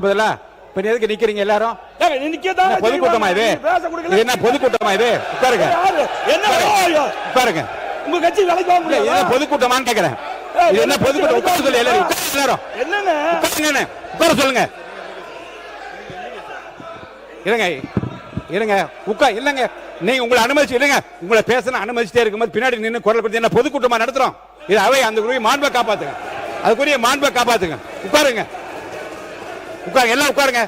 பதிலா இப்ப எதுக்கு நிக்கிறீங்க எல்லாரும்? பொதுக்கூட்டமா இது? என்ன பொதுக்கூட்டமா இது? உட்காருங்க. உட்காருங்க. உங்க கட்சி வேலைக்கு போக முடியாது. என்ன பொதுக்கூட்டமான்னு கேக்குறேன். இது என்ன பொதுக்கூட்டம்? உட்கார சொல்லி எல்லாரும் எல்லாரும் என்னங்க உட்கார சொல்லுங்க. இருங்க இருங்க இல்லங்க, நீங்க உங்களை அனுமதிச்சு இல்லங்க, உங்களை பேசணும் அனுமதிச்சுட்டே இருக்கும்போது பின்னாடி நின்று குரல் கொடுத்து என்ன பொதுக்கூட்டமா நடத்துறோம்? இது அவை அந்த மாண்பை காப்பாத்துங்க, அதுக்குரிய மாண்பை காப்பாத்துங்க. உட்காருங்க உட்காருங்க, எல்லாம் உட்காருங்க,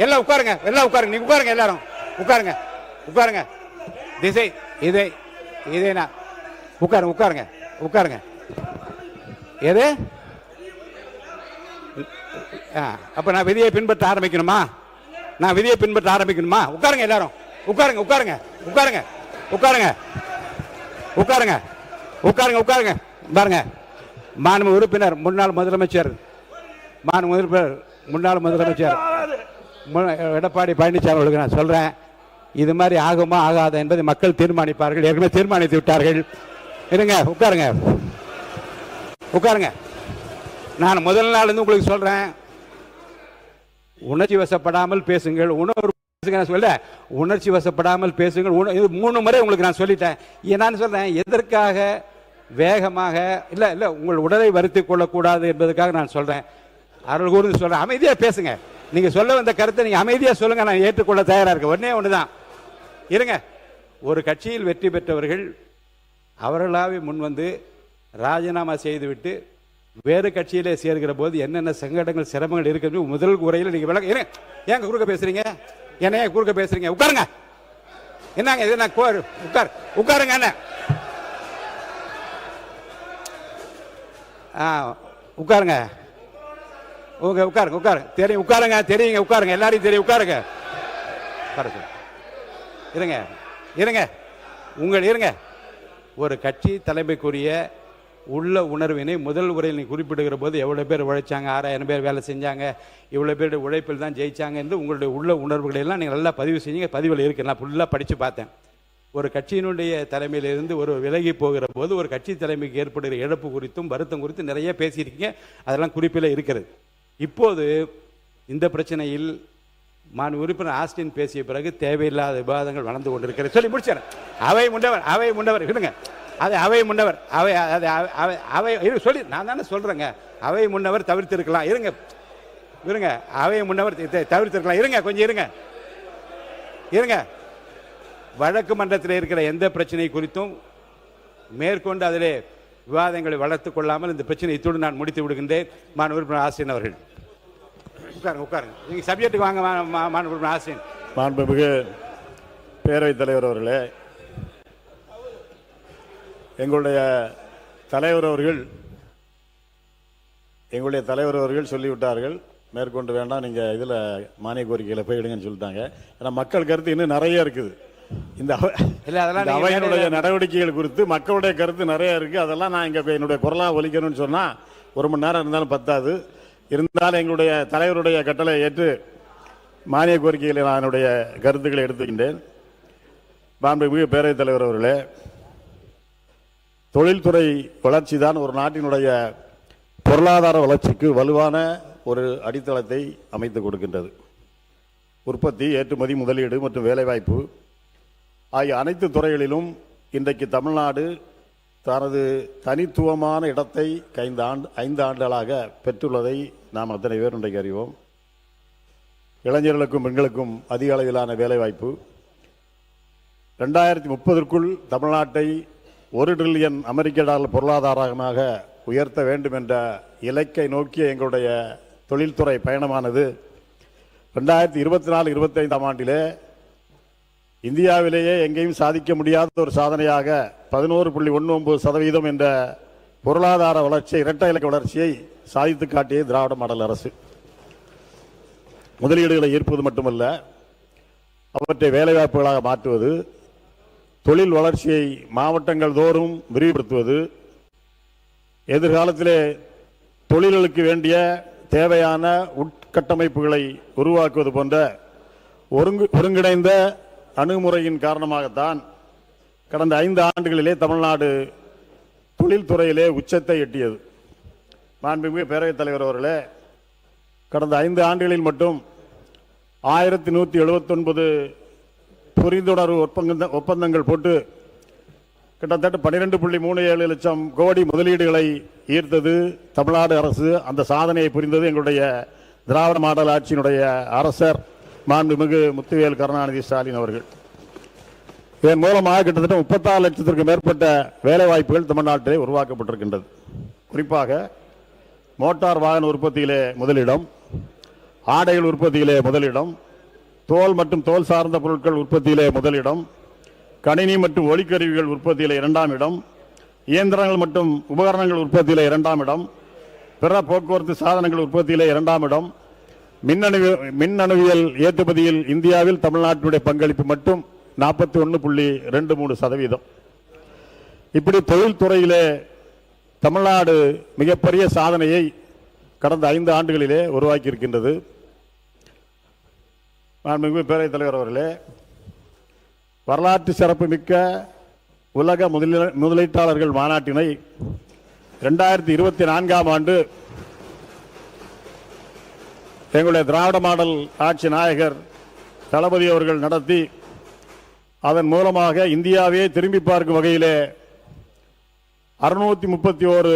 எல்லாம் உட்காருங்க, எல்லாம் உட்காருங்க, நீங்க உட்காருங்க, எல்லாரும் உட்காருங்க, உட்காருங்க. திசை இதை இதேனா உட்காருங்க, உட்காருங்க, உட்காருங்க. எது அப்ப நான் விதியை பின்பற்ற ஆரம்பிக்கணுமா? நான் விதியை பின்பற்ற ஆரம்பிக்கணுமா? உட்காருங்க எல்லாரும், உட்காருங்க, உட்காருங்க, உட்காருங்க, உட்காருங்க, உட்காருங்க, உட்காருங்க, உட்காருங்க. பாருங்க, மாண்பு உறுப்பினர் முன்னாள் முதலமைச்சர் முன்னாள் முதலமைச்சர் எடப்பாடி பழனிசாமி அவர்களுக்கு நான் சொல்றேன், இது மாதிரி ஆகுமா ஆகாத என்பதை மக்கள் தீர்மானிப்பார்கள். ஏற்கனவே தீர்மானித்து விட்டார்கள். இருங்க, உட்காருங்க, உட்காருங்க. நான் முதல் நாள் இருந்து உங்களுக்கு சொல்றேன், உணர்ச்சி வசப்படாமல் பேசுங்கள். உணர்ச்சி வசப்படாமல் பேசுங்கள். 3 முறை உங்களுக்கு நான் சொல்லிட்டேன். நான் சொல்றேன், எதற்காக வேகமாக இல்ல இல்ல உங்கள் உடலை வருத்திக் கொள்ளக்கூடாது என்பதற்காக நான் சொல்றேன். அருள் கூர்ந்து சொல்றேன், அமைதியா பேசுங்க. நீங்க சொல்ல வந்த கருத்தை நீங்க அமைதியா சொல்லுங்க, நான் ஏற்றுக்கொள்ள தயாரா இருக்கேன். ஒன்னே ஒண்ணுதான், இருங்க. ஒரு கட்சியில் வெற்றி பெற்றவர்கள் அவர்களாவே முன் வந்து ராஜினாமா செய்துவிட்டு வேறு கட்சியிலே சேர்கிற போது என்னென்ன சங்கடங்கள் சிரமங்கள் இருக்கு முதல் உரையில் நீங்க விளக்க. ஏங்க குறுக்க பேசுறீங்க? என்ன குறுக்க பேசுறீங்க? உட்காருங்க. என்னங்க இது? உட்காருங்க. என்ன உட்காருங்க, உட்காருங்க, உட்காருங்க. தெரியும், உட்காருங்க, தெரியுங்க, உட்காருங்க, எல்லாரையும் தெரியும், உட்காருங்க. இருங்க இருங்க இருங்க. ஒரு கட்சி தலைமைக்குரிய உள்ள உணர்வினை முதல் உரையில் நீ குறிப்பிடுகிற போது எவ்வளவு பேர் உழைச்சாங்க, 6000 பேர் வேலை செஞ்சாங்க, இவ்வளவு பேருடைய உழைப்பில் தான் ஜெயிச்சாங்க என்று உங்களுடைய உள்ள உணர்வுகளை எல்லாம் நீங்கள் நல்லா பதிவு செஞ்சீங்க. பதிவில் இருக்கு, நான் ஃபுல்லாக படித்து பார்த்தேன். ஒரு கட்சியினுடைய தலைமையிலிருந்து ஒரு விலகி போகிற போது ஒரு கட்சி தலைமைக்கு ஏற்படுகிற இழப்பு குறித்தும் வருத்தம் குறித்தும் நிறைய பேசியிருக்கீங்க. அதெல்லாம் குறிப்பில் இருக்கிறது. இப்போது இந்த பிரச்சனையில் உறுப்பினர் ஆஸ்டின் பேசிய பிறகு தேவையில்லாத விவாதங்கள் வளர்ந்து கொண்டிருக்கிறது. சொல்லி முடிச்சார். அவை முன்னவர் விடுங்க, அது அவை முன்னவர், அவை சொல்லி நான் தானே சொல்றேங்க. அவை முன்னவர் தவிர்த்திருக்கலாம். இருங்க, அவை முன்னவர் தவிர்த்திருக்கலாம். இருங்க, கொஞ்சம் இருங்க. வழக்கு மன்றத்தில் இருக்கிற எந்த பிரச்சனை குறித்தும் மேற்கொண்டு அதிலே விவாதங்களை வளர்த்துக் கொள்ளாமல் இந்த பிரச்சனை இத்துடன் நான் முடித்து விடுகின்றேன். மாண்பு உறுப்பினர் ஆஸ்டின் அவர்கள் உட்காருங்க. நீங்க சப்ஜெக்ட்டுக்கு வாங்க. மாண்பு உறுப்பினர் ஆஸ்டின். மாண்புமிகு பேரவைத் தலைவர் அவர்களே, எங்களுடைய தலைவர் அவர்கள் சொல்லிவிட்டார்கள், மேற்கொண்டு வேண்டாம், நீங்கள் இதில் மானிய கோரிக்கையில் போயிடுங்கன்னு சொல்லிட்டாங்க. ஏன்னா மக்கள் கருத்து இன்னும் நிறைய இருக்குது. இந்த அவையினுடைய நடவடிக்கைகள் குறித்து மக்களுடைய கருத்து நிறைய இருக்குது. அதெல்லாம் நான் இங்கே என்னுடைய குரலாக ஒலிக்கணும்னு சொன்னால் 1 மணி நேரம் இருந்தாலும் பத்தாது. இருந்தாலும் எங்களுடைய தலைவருடைய கட்டளை ஏற்று மானிய கோரிக்கையில் நான் என்னுடைய கருத்துக்களை எடுத்துக்கின்றேன். மாண்புமிகு பேரவைத் தலைவர் அவர்களே, தொழில்துறை வளர்ச்சி தான் ஒரு நாட்டினுடைய பொருளாதார வளர்ச்சிக்கு வலுவான ஒரு அடித்தளத்தை அமைத்துக் கொடுக்கின்றது. உற்பத்தி, ஏற்றுமதி, முதலீடு மற்றும் வேலைவாய்ப்பு ஆகிய அனைத்து துறைகளிலும் இன்றைக்கு தமிழ்நாடு தனது தனித்துவமான இடத்தை 5 ஆண்டுகளாக பெற்றுள்ளதை நாம் அத்தனை பேர் இன்றைக்கு அறிவோம். இளைஞர்களுக்கும் பெண்களுக்கும் அதிக அளவிலான வேலைவாய்ப்பு, 2030ற்குள் தமிழ்நாட்டை $1 டிரில்லியன் அமெரிக்க டாலர் பொருளாதாரமாக உயர்த்த வேண்டும் என்ற இலக்கை நோக்கிய எங்களுடைய தொழில்துறை பயணமானது 2024-25 ஆண்டிலே இந்தியாவிலேயே எங்கேயும் சாதிக்க முடியாத ஒரு சாதனையாக 11.19% என்ற பொருளாதார வளர்ச்சியை, இரட்டை இலக்க வளர்ச்சியை சாதித்து காட்டிய திராவிட மாடல் அரசு. முதலீடுகளை ஈர்ப்பது மட்டுமல்ல, அவற்றை வேலைவாய்ப்புகளாக மாற்றுவது, தொழில் வளர்ச்சியை மாவட்டங்கள் தோறும் விரிவுபடுத்துவது, எதிர்காலத்திலே தொழில்களுக்கு வேண்டிய தேவையான உட்கட்டமைப்புகளை உருவாக்குவது போன்ற ஒருங்கிணைந்த அணுகுமுறையின் காரணமாகத்தான் கடந்த 5 ஆண்டுகளிலே தமிழ்நாடு தொழில்துறையிலே உச்சத்தை எட்டியது. மாண்புமிகு பேரவைத் தலைவர் அவர்களே, கடந்த 5 ஆண்டுகளில் மட்டும் 1179 புரிந்துணர்வு ஒப்பந்தங்கள் போட்டு கிட்டத்தட்ட 12.37 லட்சம் கோடி முதலீடுகளை ஈர்த்தது தமிழ்நாடு அரசு. அந்த சாதனையை புரிந்தது எங்களுடைய திராவிட மாடல் ஆட்சியினுடைய அரசர் மாண்புமிகு முத்துவேல் கருணாநிதி ஸ்டாலின் அவர்கள். இதன் மூலமாக கிட்டத்தட்ட 36 லட்சத்திற்கும் மேற்பட்ட வேலைவாய்ப்புகள் தமிழ்நாட்டிலே உருவாக்கப்பட்டிருக்கின்றது. குறிப்பாக மோட்டார் வாகன உற்பத்தியிலே முதலிடம், ஆடைகள் உற்பத்தியிலே முதலிடம், தோல் மற்றும் தோல் சார்ந்த பொருட்கள் உற்பத்தியிலே முதலிடம், கணினி மற்றும் ஒலிக்கருவிகள் உற்பத்தியிலே 2ஆம் இடம், இயந்திரங்கள் மற்றும் உபகரணங்கள் உற்பத்தியிலே 2ஆம் இடம், பிற போக்குவரத்து சாதனங்கள் உற்பத்தியிலே 2ஆம் இடம், மின்னணுவியல் ஏற்றுமதியில் இந்தியாவில் தமிழ்நாட்டினுடைய பங்களிப்பு மட்டும் 41.23%. இப்படி தொழில்துறையிலே தமிழ்நாடு மிகப்பெரிய சாதனையை கடந்த 5 ஆண்டுகளிலே உருவாக்கி இருக்கின்றது. மாண்புமிகு பேரவைத் தலைவர் அவர்களே, வரலாற்று சிறப்பு மிக்க உலக முதலீட்டாளர்கள் மாநாட்டினை 2024ஆம் ஆண்டு எங்களுடைய திராவிட மாடல் ஆட்சி நாயகர் தளபதி அவர்கள் நடத்தி, அதன் மூலமாக இந்தியாவே திரும்பி பார்க்கும் வகையிலே 631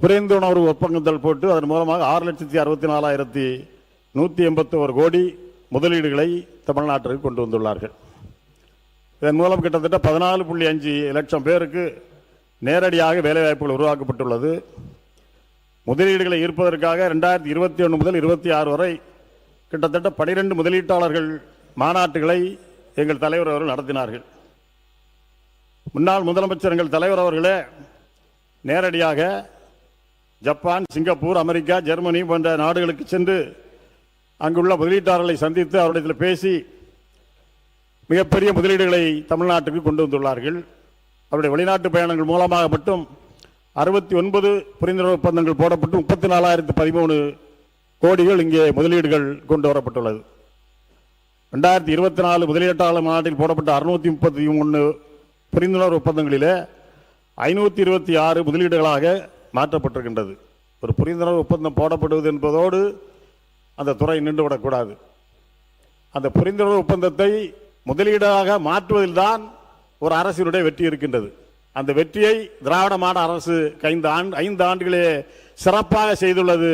புரிந்துணர்வு ஒப்பந்தங்கள் போட்டு அதன் மூலமாக 6,64,181 கோடி முதலீடுகளை தமிழ்நாட்டிற்கு கொண்டு வந்துள்ளார்கள். இதன் மூலம் கிட்டத்தட்ட 14.5 லட்சம் பேருக்கு நேரடியாக வேலைவாய்ப்புகள் உருவாக்கப்பட்டுள்ளது. முதலீடுகளை ஈர்ப்பதற்காக 2021 முதல் 26 வரை கிட்டத்தட்ட 12 முதலீட்டாளர்கள் மாநாட்டுகளை எங்கள் தலைவர் அவர்கள் நடத்தினார்கள். முன்னாள் முதலமைச்சர் எங்கள் தலைவர் அவர்களே நேரடியாக ஜப்பான், சிங்கப்பூர், அமெரிக்கா, ஜெர்மனி போன்ற நாடுகளுக்கு சென்று அங்குள்ள முதலீட்டாளர்களை சந்தித்து அவரிடத்தில் பேசி மிகப்பெரிய முதலீடுகளை தமிழ்நாட்டுக்கு கொண்டு வந்துள்ளார்கள். அவருடைய வெளிநாட்டு பயணங்கள் மூலமாக மட்டும் 69 புரிந்துணர்வு ஒப்பந்தங்கள் போடப்பட்டு 34,013 கோடிகள் இங்கே முதலீடுகள் கொண்டு வரப்பட்டுள்ளது. 2024 முதலீட்டாளர் மாநாட்டில் போடப்பட்ட 633 புரிந்துணர்வு ஒப்பந்தங்களிலே 526 முதலீடுகளாக மாற்றப்பட்டிருக்கின்றது. ஒரு புரிந்துணர்வு ஒப்பந்தம் போடப்படுவது என்பதோடு அந்த துறை நின்றுவிடக்கூடாது. அந்த புரிந்துணர்வு ஒப்பந்தத்தை முதலீடாக மாற்றுவதில் தான் ஒரு அரசினுடைய வெற்றி இருக்கின்றது. அந்த வெற்றியை திராவிட மாடல் அரசு 5 ஆண்டுகளே சிறப்பாக செய்துள்ளது.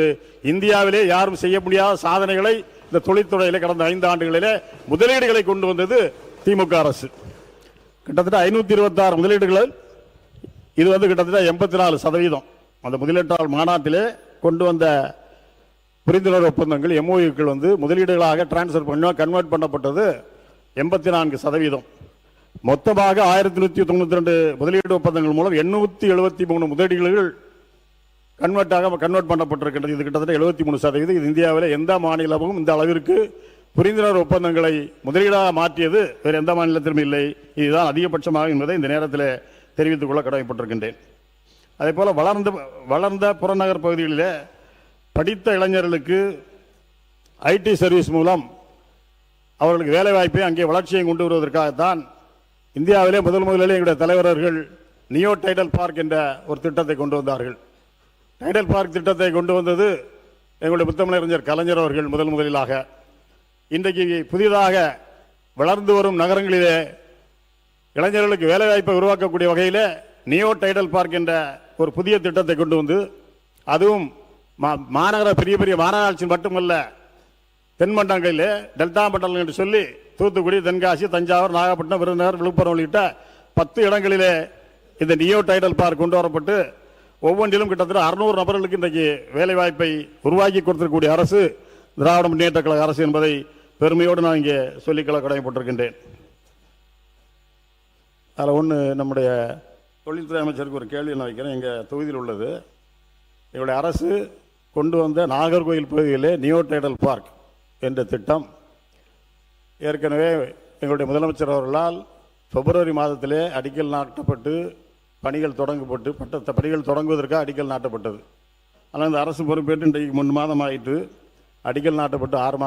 இந்தியாவிலே யாரும் செய்ய முடியாத சாதனைகளை இந்த தொழில்துறையிலே கடந்த 5 ஆண்டுகளிலே முதலீடுகளை கொண்டு வந்தது திமுக அரசு. கிட்டத்தட்ட 526 முதலீடுகள், இது கிட்டத்தட்ட 84%. அந்த முதலீட்டாளர் மாநாட்டிலே கொண்டு வந்த புரிந்துணர்வு ஒப்பந்தங்கள் எம்ஓயூக்கள் முதலீடுகளாக டிரான்ஸ்ஃபர் கன்வெர்ட் பண்ணப்பட்டது 84%. மொத்தமாக 1192 முதலீடு ஒப்பந்தங்கள் மூலம் 873 முதலீடுகள் கன்வெர்ட் பண்ணப்பட்டிருக்கின்றது. இது கிட்டத்தட்ட 73%. இது இந்தியாவில் எந்த மாநிலமும் இந்த அளவிற்கு புரிந்துணர்வு ஒப்பந்தங்களை முதலீடாக மாற்றியது வேறு எந்த மாநிலத்திலும் இல்லை. இதுதான் அதிகபட்சமாக என்பதை இந்த நேரத்தில் தெரிவித்துக் கொள்ள கடமைப்பட்டிருக்கின்றேன். அதே போல வளர்ந்த புறநகர் பகுதிகளிலே படித்த இளைஞர்களுக்கு ஐடி சர்வீஸ் மூலம் அவர்களுக்கு வேலைவாய்ப்பை அங்கே வளர்ச்சியை கொண்டு வருவதற்காகத்தான் இந்தியாவிலே முதலில் எங்களுடைய தலைவர்கள் நியோ டைடல் பார்க் என்ற ஒரு திட்டத்தை கொண்டு வந்தார்கள். டைடல் பார்க் திட்டத்தை கொண்டு வந்தது எங்களுடைய முத்தமிழறிஞர் கலைஞர் அவர்கள் முதலிலாக. இன்றைக்கு புதிதாக வளர்ந்து வரும் நகரங்களிலே இளைஞர்களுக்கு வேலைவாய்ப்பை உருவாக்கக்கூடிய வகையில் நியோ டைடல் பார்க் என்ற ஒரு புதிய திட்டத்தை கொண்டு வந்து, அதுவும் மாநகர பெரிய பெரிய மாநகராட்சி மட்டுமல்ல, தென்மண்டலங்களிலே டெல்டா மண்டலம் என்று சொல்லி தூத்துக்குடி, தென்காசி, தஞ்சாவூர், நாகப்பட்டினம், விருதுநகர், விழுப்புரம் உள்ளிட்ட 10 இடங்களிலே இந்த நியோ டைடல் பார்க் கொண்டு வரப்பட்டு ஒவ்வொன்றிலும் கிட்டத்தட்ட 600 நபர்களுக்கு இன்றைக்கு வேலைவாய்ப்பை உருவாக்கி கொடுத்திருக்கக்கூடிய அரசு திராவிட முன்னேற்ற கழக அரசு என்பதை பெருமையோடு நான் இங்கே சொல்லிக்கொள்ள கடமைப்பட்டிருக்கின்றேன். அதில் ஒன்று, நம்முடைய தொழில்துறை அமைச்சருக்கு ஒரு கேள்வி நான் வைக்கிறேன். எங்கள் தொகுதியில் உள்ளது, எங்களுடைய அரசு கொண்டு வந்த நாகர்கோவில் பகுதியிலே நியோ டைடல் பார்க் என்ற திட்டம் ஏற்கனவே எங்களுடைய முதலமைச்சர் அவர்களால் பிப்ரவரி மாதத்திலே அடிக்கல் நாட்டப்பட்டு பணிகள் தொடங்குவதற்காக அடிக்கல் நாட்டப்பட்டது. ஆனால் இந்த அரசு பொறுப்பேற்று இன்றைக்கு 3 மாதம் ஆயிட்டு, அடிக்கல் நாட்டப்பட்டு 6 மாதம்